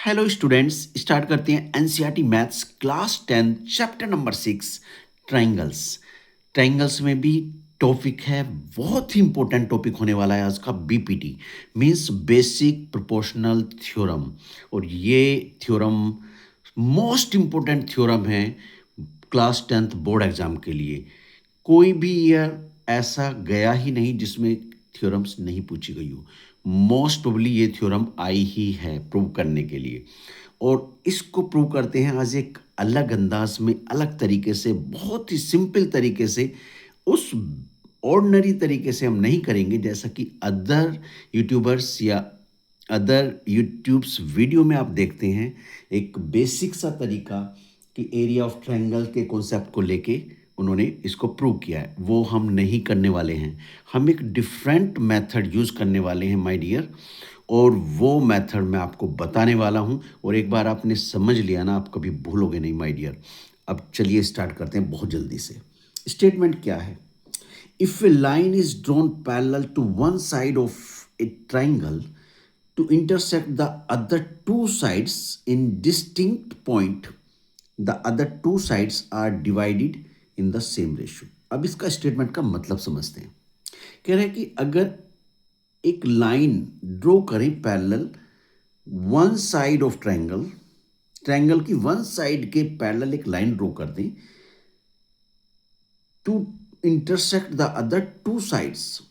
Hello students, start करते हैं NCERT maths class 10 chapter number 6 triangles. Triangles में भी टॉपिक है, बहुत ही इंपॉर्टेंट टॉपिक होने वाला है आज का। BPT means basic proportional theorem. और ये थ्योरम मोस्ट इंपॉर्टेंट थ्योरम है क्लास 10th बोर्ड एग्जाम के लिए। कोई भी ईयर ऐसा गया ही नहीं जिसमें थ्योरम्स नहीं पूछी गई हो। मोस्ट प्रोबली ये थ्योरम आई ही है प्रूव करने के लिए। और इसको प्रूव करते हैं आज एक अलग अंदाज में, अलग तरीके से, बहुत ही सिंपल तरीके से। उस ऑर्डिनरी तरीके से हम नहीं करेंगे जैसा कि अदर यूट्यूबर्स या अदर यूट्यूब्स वीडियो में आप देखते हैं। एक बेसिक सा तरीका कि एरिया ऑफ ट्रायंगल के कॉन्सेप्ट को लेके उन्होंने इसको प्रूव किया है, वो हम नहीं करने वाले हैं। हम एक डिफरेंट मेथड यूज़ करने वाले हैं माय डियर। और वो मेथड मैं आपको बताने वाला हूँ। और एक बार आपने समझ लिया ना, आप कभी भूलोगे नहीं माय डियर। अब चलिए स्टार्ट करते हैं बहुत जल्दी से। स्टेटमेंट क्या है? If a line is drawn parallel to one side of a triangle to intersect the other two sides in distinct point, the other two sides are divided in the same ratio. अब इसका statement का मतलब समझते हैं। कह रहे हैं कि अगर एक लाइन ड्रॉ करें parallel one side of triangle, triangle की वन साइड के पैरेलल एक लाइन ड्रॉ कर दें to intersect the other two sides,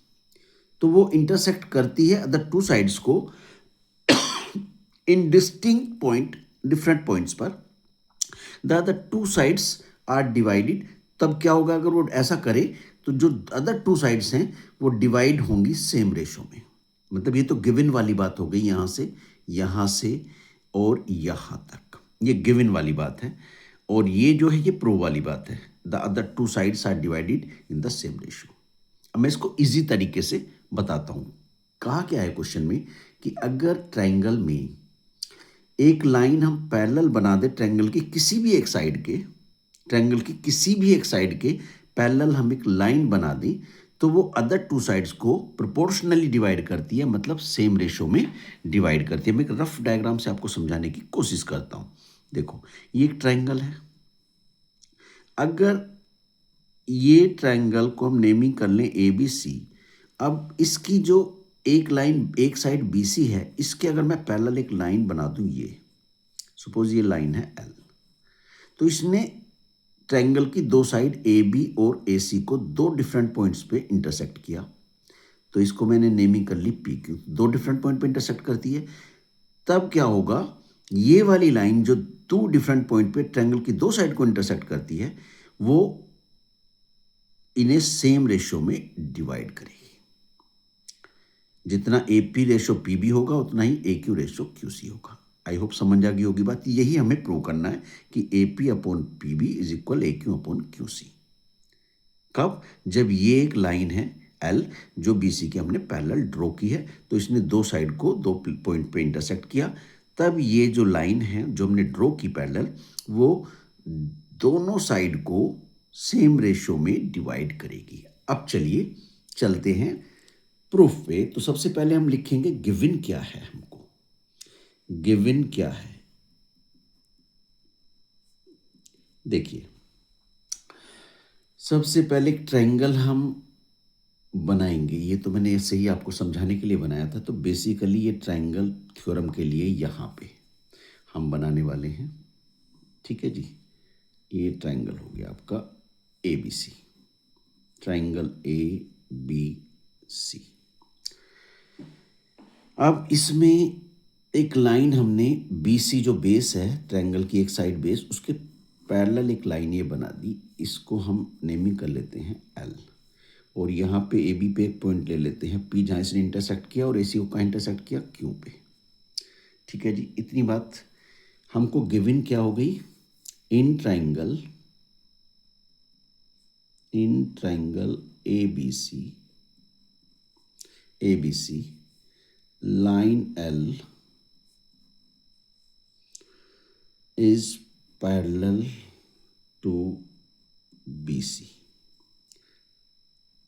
तो वो इंटरसेक्ट करती है अदर टू साइड्स को in distinct point, different points पर। The other two sides are divided. तब क्या होगा अगर वो ऐसा करे? तो जो अदर टू साइड्स हैं वो डिवाइड होंगी सेम रेशो में। मतलब ये तो गिवन वाली बात हो गई, यहाँ से और यहाँ तक ये गिवन वाली बात है। और ये जो है ये प्रूव वाली बात है। The other two sides are divided in the same ratio. अब मैं इसको इजी तरीके से बताता हूँ। कहा क्या है क्वेश्चन में कि अगर ट्रायंगल में एक लाइन हम पैरेलल बना दे ट्रायंगल की किसी भी एक साइड के, ट्रायंगल की किसी भी एक साइड के पैरेलल हम एक लाइन बना दें, तो वो अदर टू साइड्स को प्रोपोर्शनली डिवाइड करती है, मतलब सेम रेशो में डिवाइड करती है। मैं एक रफ डायग्राम से आपको समझाने की कोशिश करता हूँ। देखो, ये एक ट्रायंगल है। अगर ये ट्रायंगल को हम नेमिंग कर लें ए बी सी। अब इसकी जो एक लाइन, एक साइड बी सी है, इसके अगर मैं पैरेलल एक लाइन बना दूं, ये सपोज ये लाइन है एल, तो इसने ट्रायंगल की दो साइड ए बी और ए सी को दो डिफरेंट पॉइंट्स पे इंटरसेक्ट किया। तो इसको मैंने नेमिंग कर ली पी क्यू। दो डिफरेंट पॉइंट पे इंटरसेक्ट करती है। तब क्या होगा? ये वाली लाइन जो दो डिफरेंट पॉइंट पे ट्रायंगल की दो साइड को इंटरसेक्ट करती है, वो इन्हें सेम रेशो में डिवाइड करेगी। जितना A P ratio P B होगा उतना ही A Q ratio Q C होगा। आई होप समझ आ गई होगी बात। यही हमें प्रूव करना है कि A P upon P B is equal A Q upon Q C. कब? जब ये एक लाइन है एल जो बी सी की हमने पैरेलल ड्रॉ की है, तो इसने दो साइड को दो पॉइंट पे इंटरसेक्ट किया। तब ये जो लाइन है जो हमने ड्रॉ की पैरेलल, वो दोनों साइड को सेम रेशो में डिवाइड करेगी। अब चलिए चलते हैं प्रूफ पे। तो सबसे पहले हम लिखेंगे गिवन क्या है। हमको गिवन क्या है, देखिए। सबसे पहले एक ट्रायंगल हम बनाएंगे। ये तो मैंने ऐसे ही आपको समझाने के लिए बनाया था। तो बेसिकली ये ट्रायंगल थ्योरम के लिए यहाँ पे हम बनाने वाले हैं। ठीक है जी, ये ट्रायंगल हो गया आपका A B C, triangle A B C. अब इसमें एक लाइन हमने बी सी जो बेस है ट्रायंगल की एक साइड बेस, उसके पैरेलल एक लाइन ये बना दी। इसको हम नेमिंग कर लेते हैं एल। और यहाँ पे ए बी पे एक पॉइंट ले लेते हैं पी, जहाँ इसने इंटरसेक्ट किया, और ए सी को कहाँ इंटरसेक्ट किया? क्यू पे। ठीक है जी, इतनी बात हमको गिवन क्या हो गई? In triangle A B C line L is parallel to BC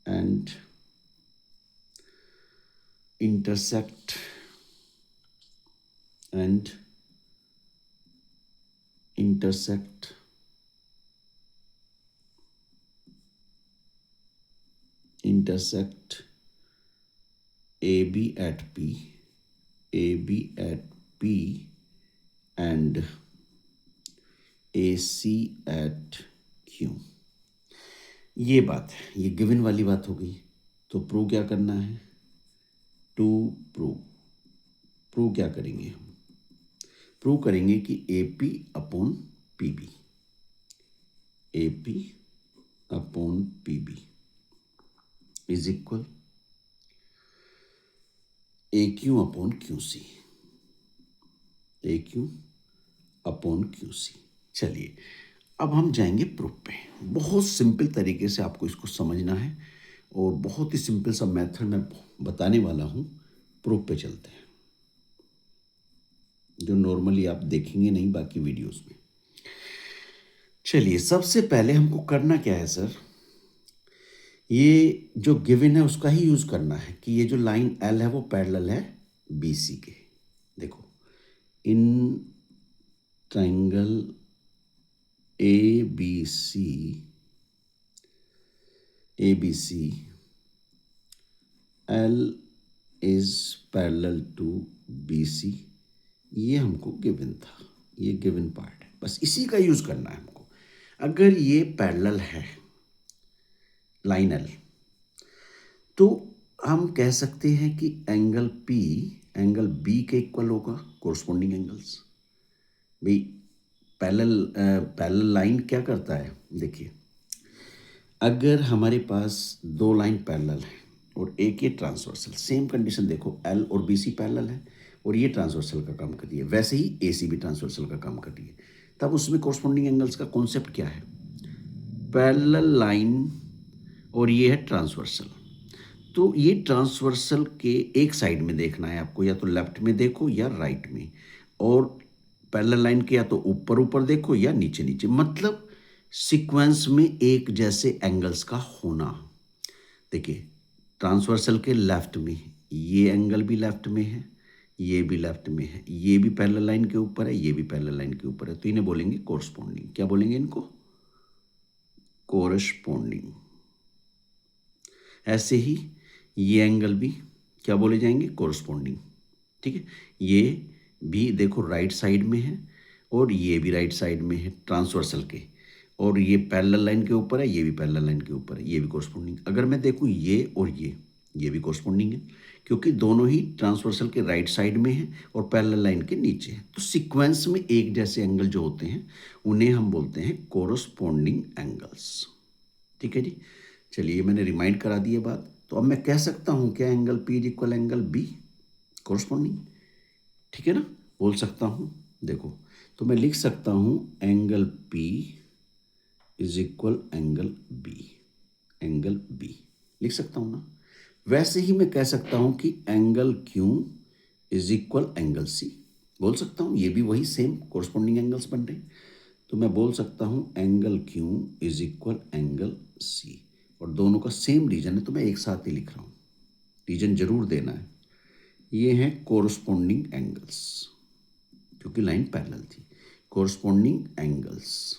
and intersect and intersect AB at P, AB at P and AC at Q। ये बात है, ये गिवन वाली बात हो गई। तो प्रूव क्या करना है? टू प्रूव क्या करेंगे हम? प्रूव करेंगे कि AP upon PB, AP upon PB is equal AQ upon QC, AQ upon QC। चलिए अब हम जाएंगे प्रूफ पे। बहुत सिंपल तरीके से आपको इसको समझना है और बहुत ही सिंपल सा मेथड मैं बताने वाला हूँ। प्रूफ पे चलते हैं, जो नॉर्मली आप देखेंगे नहीं बाकी वीडियोस में। चलिए सबसे पहले हमको करना क्या है सर? ये जो गिवन है उसका ही यूज करना है कि ये जो लाइन L है वो पैरेलल है BC के। देखो in triangle ABC L is parallel to BC। ये हमको गिवन था, ये गिवन पार्ट है, बस इसी का यूज करना है हमको। अगर ये पैरेलल है लाइन L तो हम कह सकते हैं कि एंगल P एंगल B के इक्वल होगा, कोरस्पोंडिंग एंगल्स। भाई पैरेलल लाइन क्या करता है? देखिए अगर हमारे पास दो लाइन पैरेलल है और एक ये ट्रांसवर्सल, सेम कंडीशन देखो, L और BC पैरेलल है और ये ट्रांसवर्सल का काम कर रही है, वैसे ही AC भी ट्रांसवर्सल का काम कर रही है। तब उसमें कोरस्पोंडिंग एंगल्स का कॉन्सेप्ट क्या है? पैरेलल लाइन और ये है ट्रांसवर्सल। तो ये ट्रांसवर्सल के एक साइड में देखना है आपको, या तो लेफ्ट में देखो या राइट में, और पैरेलल लाइन के या तो ऊपर ऊपर देखो या नीचे नीचे, मतलब सीक्वेंस में एक जैसे एंगल्स का होना। देखिए ट्रांसवर्सल के लेफ्ट में ये एंगल भी लेफ्ट में है, ये भी लेफ्ट में है, ये भी पैरेलल लाइन के ऊपर है, ये भी पैरेलल लाइन के ऊपर है, तो इन्हें बोलेंगे कोरस्पोंडिंग। क्या बोलेंगे इनको? कोरस्पोंडिंग। ऐसे ही ये एंगल भी क्या बोले जाएंगे? कोरस्पोंडिंग। ठीक है, ये भी देखो राइट साइड में है और ये भी राइट साइड में है ट्रांसवर्सल के, और ये पैरेलल लाइन के ऊपर है, ये भी पैरेलल लाइन के ऊपर है, ये भी कोरस्पोंडिंग। अगर मैं देखूं ये और ये भी कोरस्पोंडिंग है, क्योंकि दोनों ही ट्रांसवर्सल के राइट साइड में है और पैरेलल लाइन के नीचे है। तो सीक्वेंस में एक जैसे एंगल जो होते हैं उन्हें हम बोलते हैं कोरस्पोंडिंग एंगल्स। ठीक है जी, चलिए मैंने रिमाइंड करा दी है बात। तो अब मैं कह सकता हूं क्या angle P is equal angle B, corresponding. ठीक है ना, बोल सकता हूं। देखो तो मैं लिख सकता हूं angle P is equal angle B, angle B लिख सकता हूं ना। वैसे ही मैं कह सकता हूं कि angle Q is equal angle C, बोल सकता हूं। ये भी वही सेम कोरस्पोंडिंग एंगल्स बन रहे हैं, तो मैं बोल सकता हूं angle Q is equal angle C, और दोनों का सेम रीजन है तो मैं एक साथ ही लिख रहा हूं, रीजन जरूर देना है। ये है कोरस्पोंडिंग एंगल्स, क्योंकि लाइन पैरेलल थी, कोरस्पोंडिंग एंगल्स।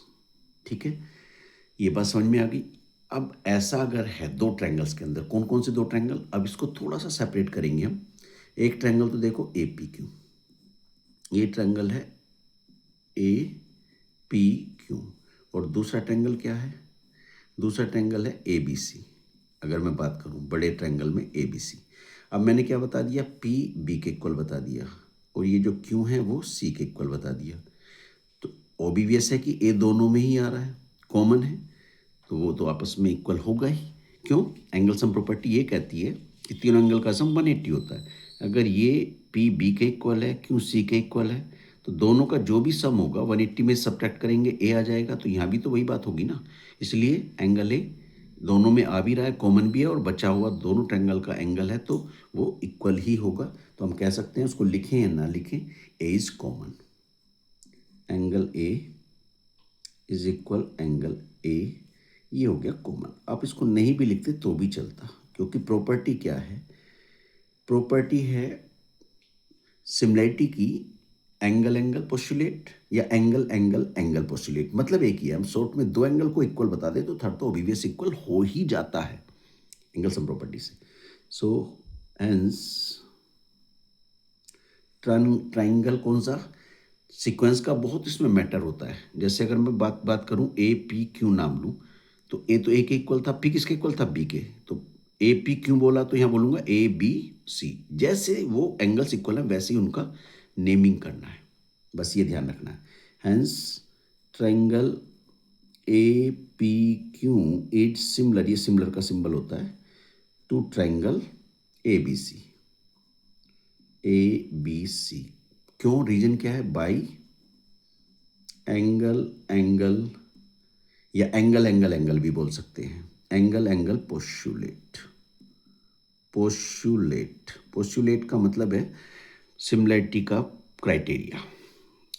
ठीक है, ये बात समझ में आ गई। अब ऐसा अगर है दो ट्रायंगल्स के अंदर, कौन कौन से दो ट्रायंगल? अब इसको थोड़ा सा सेपरेट करेंगे हम। एक ट्रायंगल तो देखो APQ, ये ट्रायंगल है APQ, और दूसरा ट्रायंगल क्या है? दूसरा ट्रायंगल है ABC। अगर मैं बात करूं बड़े ट्रायंगल में ABC, अब मैंने क्या बता दिया? P B के इक्वल बता दिया, और ये जो Q है वो C के इक्वल बता दिया। तो ऑब्वियस है कि A दोनों में ही आ रहा है, कॉमन है, तो वो तो आपस में इक्वल होगा ही। क्यों? एंगल सम प्रॉपर्टी ये कहती है कि तीनों एंगल का सम 180 होता है। अगर ये P B के इक्वल है, Q C के इक्वल है, तो दोनों का जो भी सम होगा 180 में सब्ट्रैक्ट करेंगे A आ जाएगा, तो यहाँ भी तो वही बात होगी ना। इसलिए एंगल A दोनों में आ भी रहा है, कॉमन भी है, और बचा हुआ दोनों ट्रायंगल का एंगल है, तो वो इक्वल ही होगा। तो हम कह सकते हैं, उसको लिखें या ना लिखें, A is common, angle A is equal angle A, ये हो गया कॉमन। आप इसको नहीं भी लिखते तो भी चलता, क्योंकि प्रॉपर्टी क्या है? प्रॉपर्टी है सिमिलैरिटी की एंगल एंगल पोस्टुलेट या एंगल एंगल एंगल पोस्टुलेट, मतलब एक ही है। हम शॉर्ट में दो एंगल को इक्वल बता दें तो थर्ड तो ऑब्वियस इक्वल हो ही जाता है एंगल सम प्रॉपर्टी से। सो हेंस ट्राइंगल कौन सा, सीक्वेंस का बहुत इसमें मैटर होता है। जैसे अगर मैं बात करूं ए पी क्यू नाम लूं, तो ए तो ए के इक्वल था, पी किसके इक्वल था, बी के। तो ए पी क्यू बोला तो यहाँ बोलूंगा ए बी सी, जैसे वो एंगल्स इक्वल है वैसे ही उनका नेमिंग करना है, बस ये ध्यान रखना है। Hence triangle A P Q it's similar, ये सिमिलर का सिंबल होता है to triangle A B C, A B C. क्यों, रीजन क्या है, बाई एंगल एंगल या एंगल एंगल एंगल भी बोल सकते हैं, angle angle postulate. Postulate, postulate का मतलब है सिमिलैरिटी का criteria,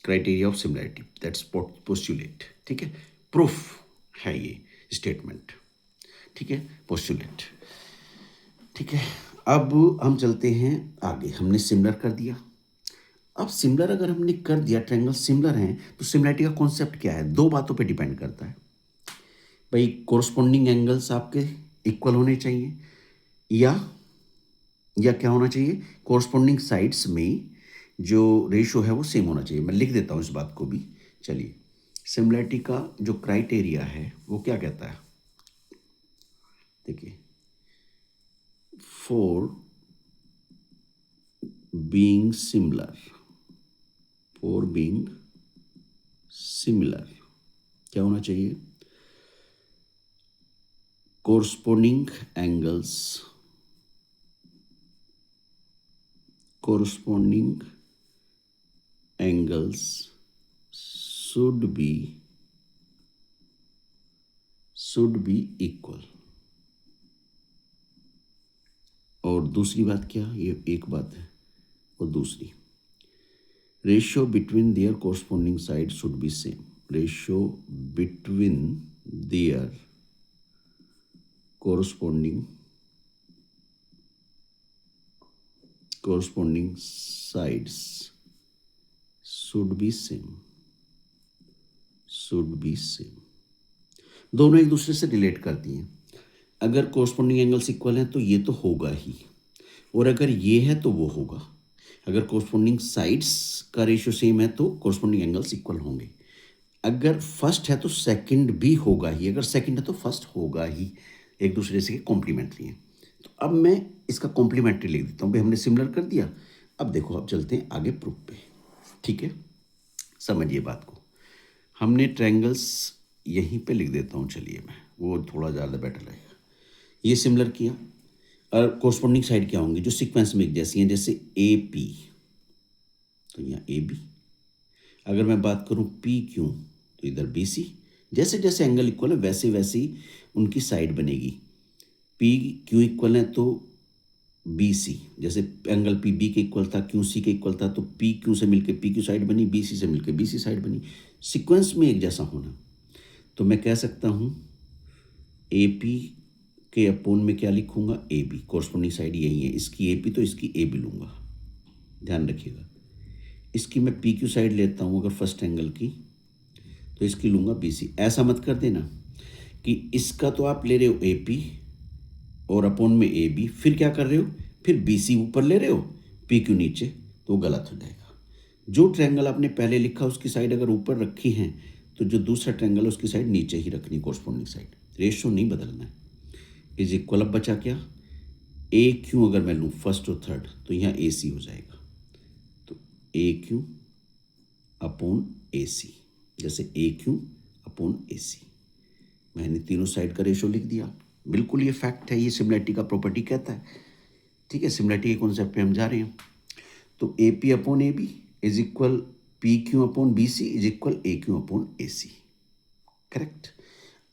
criteria of similarity, that's postulate. ठीक है, प्रूफ है ये स्टेटमेंट। ठीक है, पोस्टुलेट। ठीक है, अब हम चलते हैं आगे। हमने सिमिलर कर दिया। अब सिमिलर अगर हमने कर दिया, ट्रायंगल सिमिलर हैं, तो सिमिलैरिटी का कॉन्सेप्ट क्या है, दो बातों पे डिपेंड करता है भाई। कोरस्पॉन्डिंग एंगल्स आपके इक्वल होने चाहिए, या क्या होना चाहिए, कोरस्पॉन्डिंग साइड्स में जो रेशो है वो सेम होना चाहिए। मैं लिख देता हूँ इस बात को भी। चलिए, सिमिलैरिटी का जो क्राइटेरिया है वो क्या कहता है, देखिए, for being similar, for being similar क्या होना चाहिए, corresponding angles, corresponding angles should be equal. और दूसरी बात क्या, ये एक बात है, और दूसरी, ratio between their corresponding side should be same, ratio between their corresponding sides should be same। दोनों एक दूसरे से रिलेट करती हैं। अगर कोरस्पॉन्डिंग एंगल्स इक्वल हैं तो ये तो होगा ही, और अगर ये है तो वो होगा। अगर कोरस्पॉन्डिंग साइड्स का रेशियो सेम है तो कोरस्पॉन्डिंग एंगल्स इक्वल होंगे। अगर फर्स्ट है तो सेकंड भी होगा ही, अगर सेकंड है तो फर्स्ट होगा ही, एक दूसरे से कॉम्प्लीमेंट्री हैं। तो अब मैं इसका कॉम्प्लीमेंट्री लिख देता हूँ भाई, हमने सिमिलर कर दिया। अब देखो, अब चलते हैं आगे प्रूफ पे। ठीक है, समझिए बात को। हमने ट्रायंगल्स यहीं पे लिख देता हूँ, चलिए मैं, वो थोड़ा ज़्यादा बेटर लगेगा। ये सिमिलर किया, और कोरस्पॉन्डिंग साइड क्या होंगी, जो सीक्वेंस में एक जैसी हैं, जैसे ए पी, तो यहाँ ए बी। अगर मैं बात करूँ पी क्यू, तो इधर बी सी। जैसे जैसे एंगल इक्वल है वैसे वैसे ही उनकी साइड बनेगी। पी क्यू इक्वल है तो बी सी, जैसे एंगल पी बी के इक्वल था, क्यू सी के इक्वल था, तो पी क्यू से मिलकर पी क्यू साइड बनी, बी सी से मिलकर बी सी साइड बनी। सीक्वेंस में एक जैसा होना, तो मैं कह सकता हूँ ए पी के अपोन में क्या लिखूंगा, ए बी, कोरस्पॉन्डिंग साइड यही है, इसकी ए पी तो इसकी ए बी लूँगा, ध्यान रखिएगा। इसकी मैं पी क्यू साइड लेता हूँ अगर फर्स्ट एंगल की, तो इसकी लूँगा बी सी। ऐसा मत कर देना कि इसका तो आप ले रहे हो ए पी और अपोन में ए बी, फिर क्या कर रहे हो, फिर बी सी ऊपर ले रहे हो, पी क्यू नीचे, तो गलत हो जाएगा। जो ट्रायंगल आपने पहले लिखा उसकी साइड अगर ऊपर रखी है, तो जो दूसरा ट्रायंगल है उसकी साइड नीचे ही रखनी, कोरस्पॉन्डिंग साइड, रेशियो नहीं बदलना है। इज इक्वल, अब बचा क्या, ए क्यू अगर मैं लूँ फर्स्ट और थर्ड, तो यहाँ ए सी हो जाएगा, तो ए क्यू अपॉन ए सी, जैसे ए क्यू अपॉन ए सी। मैंने तीनों साइड का रेशो लिख दिया। बिल्कुल ये फैक्ट है, ये सिमिलैरिटी का प्रॉपर्टी कहता है। ठीक है, सिमिलैरिटी के कॉन्सेप्ट पे हम जा रहे हैं। तो A P upon A B is equal P Q upon B C is equal A Q upon A C, correct.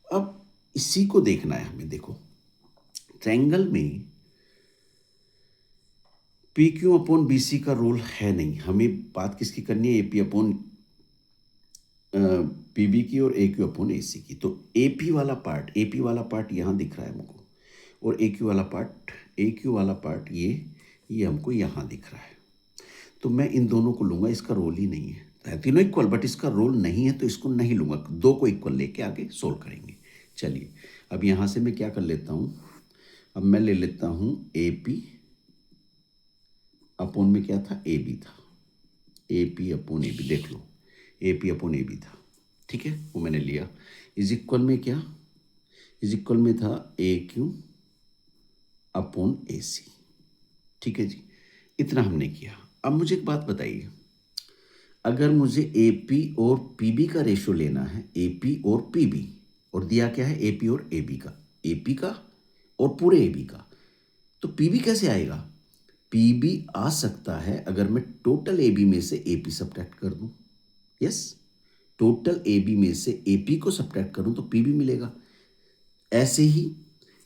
अब इसी को देखना है हमें। देखो, ट्रायंगल में P Q upon B C का रोल है नहीं, हमें बात किसकी करनी है, A P upon P B की और ए क्यू अपॉन ए सी की। तो ए पी वाला पार्ट यहाँ दिख रहा है हमको, और ए क्यू वाला पार्ट ये हमको यहाँ दिख रहा है। तो मैं इन दोनों को लूँगा, इसका रोल ही नहीं है तीनों इक्वल, बट इसका रोल नहीं है तो इसको नहीं लूँगा, दो को इक्वल लेके आगे सोल्व करेंगे। चलिए अब यहाँ से मैं क्या कर लेता हूँ, अब मैं ले लेता हूँ ए पी अपॉन में क्या था, ए बी था, A P upon A B, देख लो A P upon A B था, ठीक है, वो मैंने लिया। इज इक्वल में क्या, इज इक्वल में था ए क्यू अपॉन ए सी, ठीक है जी, इतना हमने किया। अब मुझे एक बात बताइए, अगर मुझे ए पी और पी बी का रेशो लेना है, ए पी और पी बी, और दिया क्या है, ए पी और ए बी का, ए पी का और पूरे ए बी का, तो पी बी कैसे आएगा, पी बी आ सकता है अगर मैं टोटल ए बी में से ए पी सब्ट्रैक्ट कर दूं, यस, टोटल ए बी में से ए पी को सब्ट्रैक्ट करूं तो पी बी मिलेगा। ऐसे ही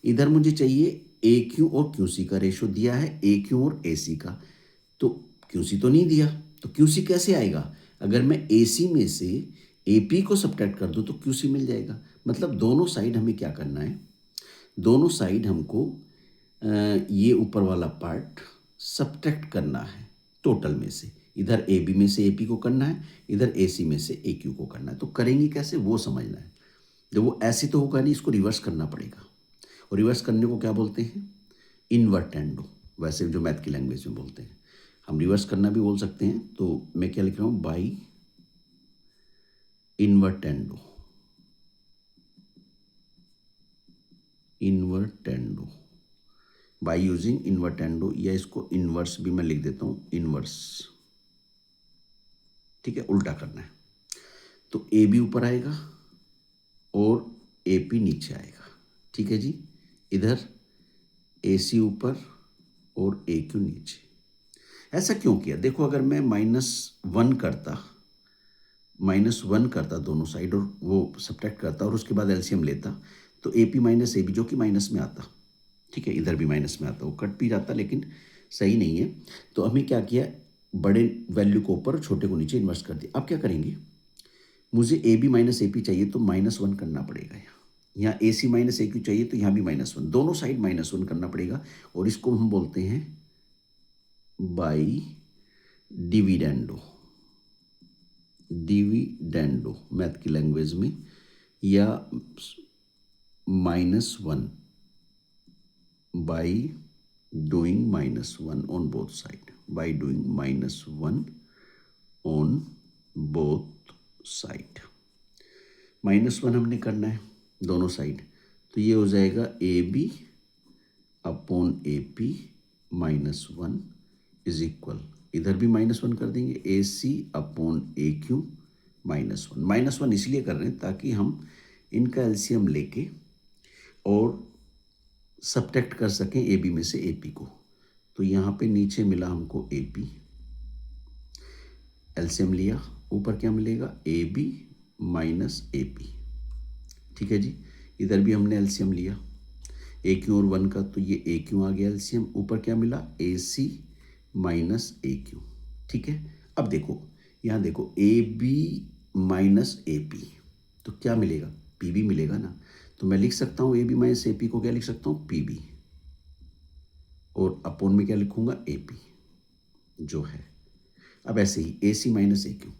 इधर मुझे चाहिए ए क्यू और क्यू सी का रेशो, दिया है ए क्यू और ए सी का, तो क्यू सी तो नहीं दिया, तो क्यू सी कैसे आएगा, अगर मैं ए सी में से ए पी को सब्ट्रैक्ट कर दूं तो क्यू सी मिल जाएगा। मतलब दोनों साइड हमें क्या करना है, दोनों साइड हमको ये ऊपर वाला पार्ट सब्ट्रैक्ट करना है टोटल में से, इधर ए बी में से ए पी को करना है, इधर ए सी में से ए क्यू को करना है। तो करेंगे कैसे वो समझना है। जब वो ऐसे तो होगा नहीं, इसको रिवर्स करना पड़ेगा, और रिवर्स करने को क्या बोलते हैं, इन्वर्टेंडो, वैसे जो मैथ की लैंग्वेज में बोलते हैं, हम रिवर्स करना भी बोल सकते हैं। तो मैं क्या लिख रहा हूँ, by invertendo, invertendo, by using invertendo, या इसको इनवर्स भी मैं लिख देता हूँ, इनवर्स, ठीक है, उल्टा करना है। तो ए बी ऊपर आएगा और ए पी नीचे आएगा, ठीक है जी, इधर ए सी ऊपर और ए क्यू नीचे। ऐसा क्यों किया, देखो अगर मैं -1 करता दोनों साइड और वो सब्ट्रैक्ट करता और उसके बाद एलसीएम लेता, तो A P minus A B जो कि माइनस में आता, ठीक है, इधर भी माइनस में आता, वो कट भी जाता लेकिन सही नहीं है। तो हमें क्या किया, बड़े वैल्यू को ऊपर छोटे को नीचे इन्वर्स कर दिया। अब क्या करेंगे, मुझे A B minus A P चाहिए तो -1 करना पड़ेगा, यहाँ ए सी माइनस ए क्यू चाहिए तो यहाँ भी -1, दोनों साइड -1 करना पड़ेगा, और इसको हम बोलते हैं बाई डिविडेंडो, डिविडेंडो मैथ की लैंग्वेज में, या -1 by doing -1 on both side, by doing -1 on both side, -1 हमने करना है दोनों साइड, तो ये हो जाएगा A B upon A P -1 is equal, इधर भी -1 कर देंगे, ए सी अपॉन ए क्यू -1, -1 इसलिए कर रहे हैं ताकि हम इनका एलसीएम लेके और सब्ट्रैक्ट कर सकें ए बी में से ए पी को। तो यहाँ पे नीचे मिला हमको ए पी, एलसीएम लिया, ऊपर क्या मिलेगा, A B minus A P, ठीक है जी, इधर भी हमने एलसीएम लिया ए क्यू और 1 का, तो ये ए क्यू आ गया एलसीएम, ऊपर क्या मिला, ए सी माइनस ए क्यू, ठीक है। अब देखो यहाँ देखो A B minus A P, तो क्या मिलेगा, पी बी मिलेगा ना, तो मैं लिख सकता हूँ A B minus A P को क्या लिख सकता हूँ, पी बी, और अपोन में क्या लिखूंगा, ए पी जो है। अब ऐसे ही ए सी माइनस ए क्यू,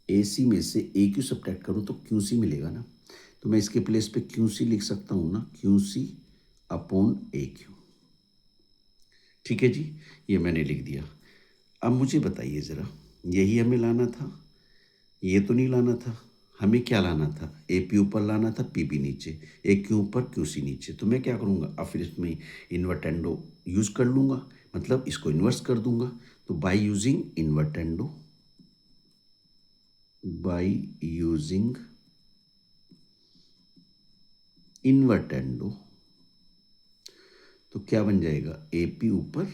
ए सी में से ए क्यू सब्ट्रैक्ट करूँ तो क्यू सी मिलेगा ना, तो मैं इसके प्लेस पे क्यू सी लिख सकता हूँ ना, क्यू सी अपॉन ए क्यू, ठीक है जी, ये मैंने लिख दिया। अब मुझे बताइए ज़रा, यही हमें लाना था, ये तो नहीं लाना था, हमें क्या लाना था, ए पी ऊपर लाना था, पी बी नीचे, ए क्यू ऊपर क्यू सी नीचे। तो मैं क्या करूँगा, अब फिर इसमें इन्वर्टेंडो यूज़ कर लूँगा, मतलब इसको इन्वर्स कर दूंगा। तो by using invertendo, by using invertendo, तो क्या बन जाएगा, ए पी ऊपर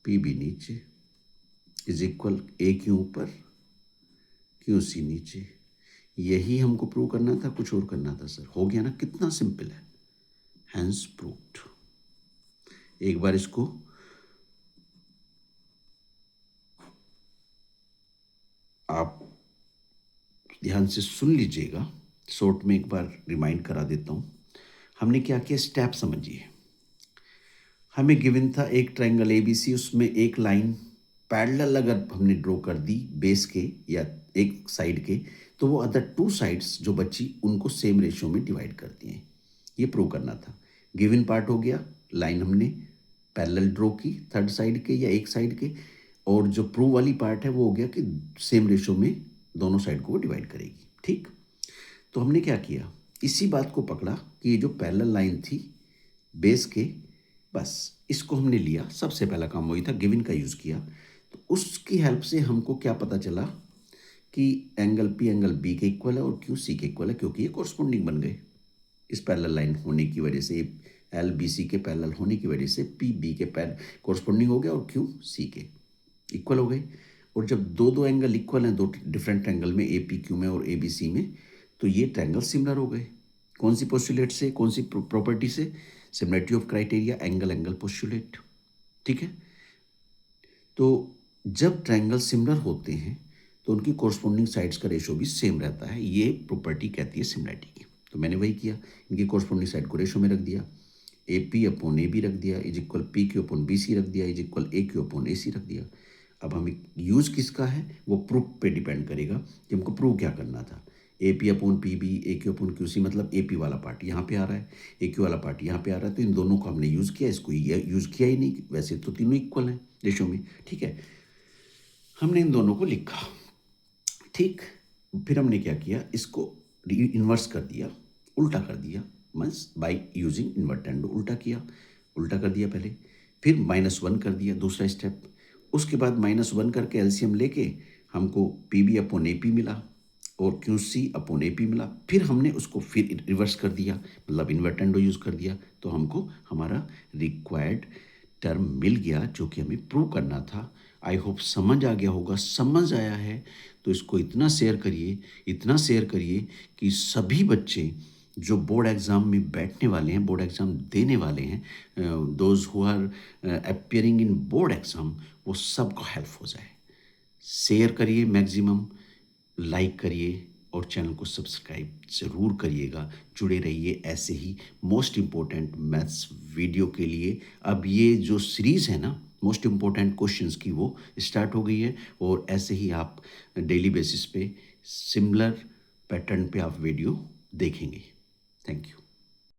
पी बी नीचे इज इक्वल ए क्यू ऊपर क्यू सी नीचे। यही हमको प्रूव करना था, कुछ और करना था सर, हो गया ना, कितना सिंपल है, हैंस प्रूव्ड। एक बार इसको आप ध्यान से सुन लीजिएगा, शॉर्ट में एक बार रिमाइंड करा देता हूँ। हमने क्या किया, स्टेप समझिए। हमें गिवन था एक ट्रायंगल एबीसी, उसमें एक लाइन पैरेलल अगर हमने ड्रॉ कर दी बेस के या एक साइड के, तो वो अदर टू साइड्स जो बची उनको सेम रेशियो में डिवाइड करती हैं। ये प्रूव करना था। गिवन पार्ट हो गया, लाइन हमने पैरेलल ड्रॉ की थर्ड साइड के या एक साइड के, और जो प्रूव वाली पार्ट है वो हो गया कि सेम रेशियो में दोनों साइड को वो डिवाइड करेगी। ठीक, तो हमने क्या किया, इसी बात को पकड़ा कि ये जो पैरेलल लाइन थी बेस के, बस इसको हमने लिया। सबसे पहला काम वही था, गिवन का यूज़ किया। तो उसकी हेल्प से हमको क्या पता चला कि एंगल पी एंगल बी के इक्वल है और क्यू सी के इक्वल है, क्योंकि ये कोरस्पोंडिंग बन गए। इस पैरेलल लाइन होने की वजह से, एल बी सी के पैरेलल होने की वजह से पी बी के कोरस्पोंडिंग हो गया और क्यू सी के इक्वल हो गए। और जब दो दो एंगल इक्वल हैं, दो डिफरेंट एंगल में, ए पी क्यू में और ए बी सी में, तो ये ट्रायंगल सिमिलर हो गए। कौन सी पोस्टुलेट से, कौन सी प्रॉपर्टी से? Similarity of criteria, angle angle postulate. ठीक है, तो जब ट्रायंगल सिमिलर होते हैं तो उनकी कोरस्पोंडिंग साइड्स का रेशो भी सेम रहता है। ये प्रॉपर्टी कहती है सिमिलरिटी की। तो मैंने वही किया, इनकी कोरस्पोंडिंग साइड को रेशो में रख दिया। A P upon A B रख दिया is equal P Q upon B C रख दिया is equal A Q upon A C रख दिया। अब हमें यूज़ किसका है वो प्रूफ पे डिपेंड करेगा कि हमको प्रूव क्या करना था। A P upon P B, A Q upon Q C, मतलब ए पी वाला पार्ट यहाँ पे आ रहा है, ए क्यू वाला पार्ट यहाँ पे आ रहा है, तो इन दोनों को हमने यूज़ किया, इसको यूज़ किया ही नहीं। वैसे तो तीनों इक्वल हैं रेशो में। ठीक है, हमने इन दोनों को लिखा। ठीक, फिर हमने क्या किया, इसको इन्वर्स कर दिया, उल्टा कर दिया, मीन्स बाई यूजिंग इन्वर्टेंडो उल्टा किया, उल्टा कर दिया पहले। फिर -1 कर दिया, दूसरा स्टेप। उसके बाद -1 करके एलसीएम लेके हमको P B upon A P मिला और Q C upon A P मिला। फिर हमने उसको फिर रिवर्स कर दिया, मतलब इन्वर्टेंडो यूज़ कर दिया, तो हमको हमारा रिक्वायर्ड टर्म मिल गया जो कि हमें प्रूव करना था। आई होप समझ आ गया होगा। समझ आया है तो इसको इतना शेयर करिए, इतना शेयर करिए कि सभी बच्चे जो बोर्ड एग्ज़ाम में बैठने वाले हैं, बोर्ड एग्ज़ाम देने वाले हैं, those who are appearing in board exam, वो सबको हेल्प हो जाए। शेयर करिए मैक्सिमम, लाइक करिए और चैनल को सब्सक्राइब ज़रूर करिएगा। जुड़े रहिए ऐसे ही मोस्ट इम्पोर्टेंट मैथ्स वीडियो के लिए। अब ये जो सीरीज़ है ना मोस्ट इम्पोर्टेंट क्वेश्चंस की, वो स्टार्ट हो गई है, और ऐसे ही आप डेली बेसिस पे सिमिलर पैटर्न पे आप वीडियो देखेंगे। Thank you.